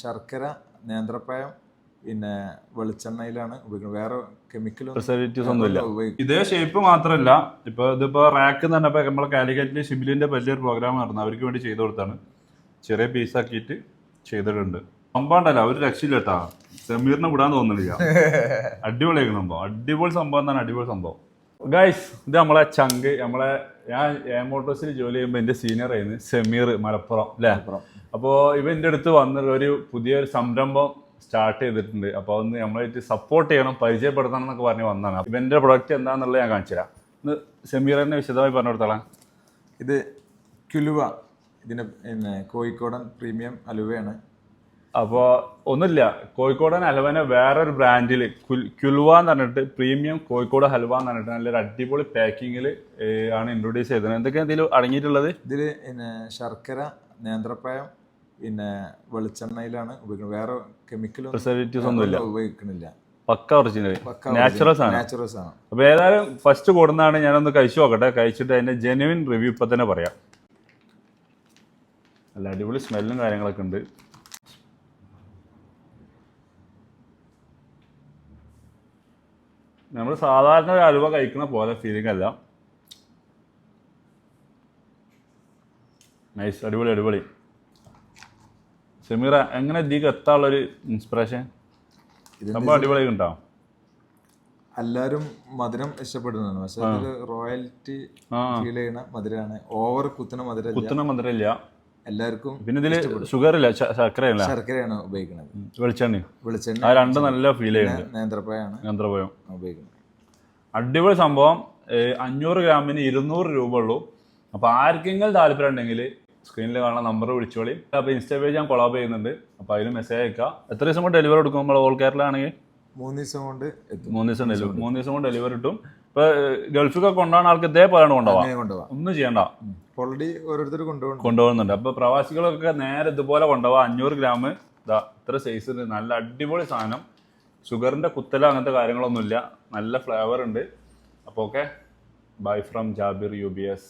ശർക്കര, നേന്ത്രപ്പഴം, പിന്നെ വെളിച്ചെണ്ണയിലാണ് ഉപയോഗിക്കുന്നത്. വേറെ കെമിക്കൽ പ്രിസർവേറ്റീവ്സ് ഒന്നുമില്ല. ഇതേ ഷേപ്പ് മാത്രമല്ല, ഇതിപ്പോ റാക്ക് എന്ന് പറഞ്ഞപ്പോ നമ്മളെ കാലിക്കറ്റില് ഷിബിലിന്റെ വലിയൊരു പ്രോഗ്രാം നടന്നു, അവർക്ക് വേണ്ടി ചെയ്തു കൊടുത്താണ്. ചെറിയ പീസാക്കിയിട്ട് ചെയ്തിട്ടുണ്ട്. സംഭവം ഉണ്ടല്ലോ, ഒരു രക്ഷയില്ല കേട്ടാ. സമീറിനെ വിടാൻ തോന്നുന്നില്ല. അടിപൊളിയാക്കണം സംഭവം, അടിപൊളി സംഭവം തന്നെ, അടിപൊളി സംഭവം. ഗൈസ്, ഇത് നമ്മളെ ചങ്ക്, ഞാൻ മോട്ടോഴ്സിൽ ജോലി ചെയ്യുമ്പോൾ എൻ്റെ സീനിയർ ആയിരുന്നു സമീർ, മലപ്പുറം അല്ലേ. അപ്പോൾ ഇവൻ്റെ അടുത്ത് വന്നിട്ട് ഒരു പുതിയൊരു സംരംഭം സ്റ്റാർട്ട് ചെയ്തിട്ടുണ്ട്. അപ്പോൾ അതൊന്ന് നമ്മളായിട്ട് സപ്പോർട്ട് ചെയ്യണം, പരിചയപ്പെടുത്തണം എന്നൊക്കെ പറഞ്ഞ് വന്നതാണ്. ഇവൻ്റെ പ്രൊഡക്റ്റ് എന്താണെന്നുള്ളത് ഞാൻ കാണിച്ചു തരാം. ഇന്ന് സമീർ തന്നെ വിശദമായി പറഞ്ഞു കൊടുത്തോളാം. ഇത് കുലുവ, ഇതിൻ്റെ പിന്നെ കോഴിക്കോടൻ പ്രീമിയം അലുവയാണ്. അപ്പോൾ ഒന്നുമില്ല, കോഴിക്കോടൻ ഹൽവനെ വേറൊരു ബ്രാൻഡിൽ കുൽവ എന്ന് പറഞ്ഞിട്ട് പ്രീമിയം കോഴിക്കോട് ഹൽവ എന്ന് പറഞ്ഞിട്ട് നല്ലൊരു അടിപൊളി പാക്കിങ്ങിൽ ആണ് ഇൻട്രൊഡ്യൂസ് ചെയ്തത്. എന്തൊക്കെയാണ് ഇതിൽ അടങ്ങിയിട്ടുള്ളത്? ഇതിൽ പിന്നെ ശർക്കര, നേന്ത്രപ്പഴം, പിന്നെ വെളിച്ചെണ്ണയിലാണ് ഉപയോഗിക്കുന്നത്. വേറെ കെമിക്കൽ പ്രിസർവേറ്റീവ്സ് ഒന്നുമില്ല, ഉപയോഗിക്കുന്നില്ല. പക്ക ഒറിജിനൽ നാച്ചുറൽസ് ആണ്. അപ്പോൾ ഏതായാലും ഫസ്റ്റ് കൊടുന്നാണ്, ഞാനൊന്ന് കഴിച്ചു നോക്കട്ടെ. കഴിച്ചിട്ട് അതിൻ്റെ ജെന്യുവിൻ റിവ്യൂ ഇപ്പം തന്നെ പറയാം. നല്ല അടിപൊളി സ്മെല്ലും കാര്യങ്ങളൊക്കെ ഉണ്ട്. നമ്മൾ സാധാരണ ഒരു അലുവ കഴിക്കുന്ന പോലെ ഫീലിംഗ് അല്ല. നൈസ്, അടിപൊളി അടിപൊളി. സമീറ, എങ്ങനെ ഇതിലേക്ക് എത്താനുള്ളൊരു ഇൻസ്പിറേഷൻ? സംഭവം അടിപൊളി ഉണ്ടാവും. എല്ലാവരും മധുരം ഇഷ്ടപ്പെടുന്നതാണ്, പക്ഷെ ഇത് റോയൽറ്റി ഫീൽ ചെയ്യുന്ന മധുരമാണ്. ഓവർ കുത്തുന്ന മധുരമില്ല എല്ലാവർക്കും. പിന്നെ ഇതിൽ ഷുഗർ ഇല്ല, ശർക്കരയാണ് ഉപയോഗിക്കുന്നത്. വെളിച്ചെണ്ണ ആ രണ്ട് നല്ല ഫീൽ ചെയ്യുന്നുണ്ട്. നേന്ത്രപ്പഴം ഉപയോഗിക്കുന്നത്. അടിപൊളി സംഭവം. 500 ഗ്രാമിന് 200 രൂപ ഉള്ളൂ. അപ്പോൾ ആർക്കെങ്കിലും താല്പര്യം ഉണ്ടെങ്കിൽ സ്ക്രീനിൽ കാണുന്ന നമ്പർ വിളിച്ചോളി. അപ്പോൾ ഇൻസ്റ്റാ പേജ് ഞാൻ കൊളാബ് ചെയ്യുന്നുണ്ട്, അപ്പോൾ അതിൽ മെസ്സേജ് അയക്കാം. എത്ര ദിവസം കൊണ്ട് ഡെലിവറി കൊടുക്കും? നമ്മൾ ഓൾ കേരള ആണെങ്കിൽ 3 ദിവസം കൊണ്ട് 3 ദിവസം കൊണ്ട് ഡെലിവറി കിട്ടും. ഇപ്പോൾ ഗൾഫിലൊക്കെ കൊണ്ടുപോകുന്ന ആൾക്ക് ഇതേപോലെയാണ് കൊണ്ടുപോകാം, ഒന്നും ചെയ്യണ്ട. ഓൾറെഡി ഓരോരുത്തർ കൊണ്ടുപോകുന്നുണ്ട്. അപ്പോൾ പ്രവാസികളൊക്കെ നേരെ ഇതുപോലെ കൊണ്ടുപോകാം. 500 ഗ്രാം ഇതാ ഇത്ര സൈസിൽ നല്ല അടിപൊളി സാധനം. ഷുഗറിൻ്റെ കുത്തല അങ്ങനത്തെ കാര്യങ്ങളൊന്നുമില്ല, നല്ല ഫ്ലേവർ ഉണ്ട്. അപ്പോൾ okay, bye from Jabir UBS.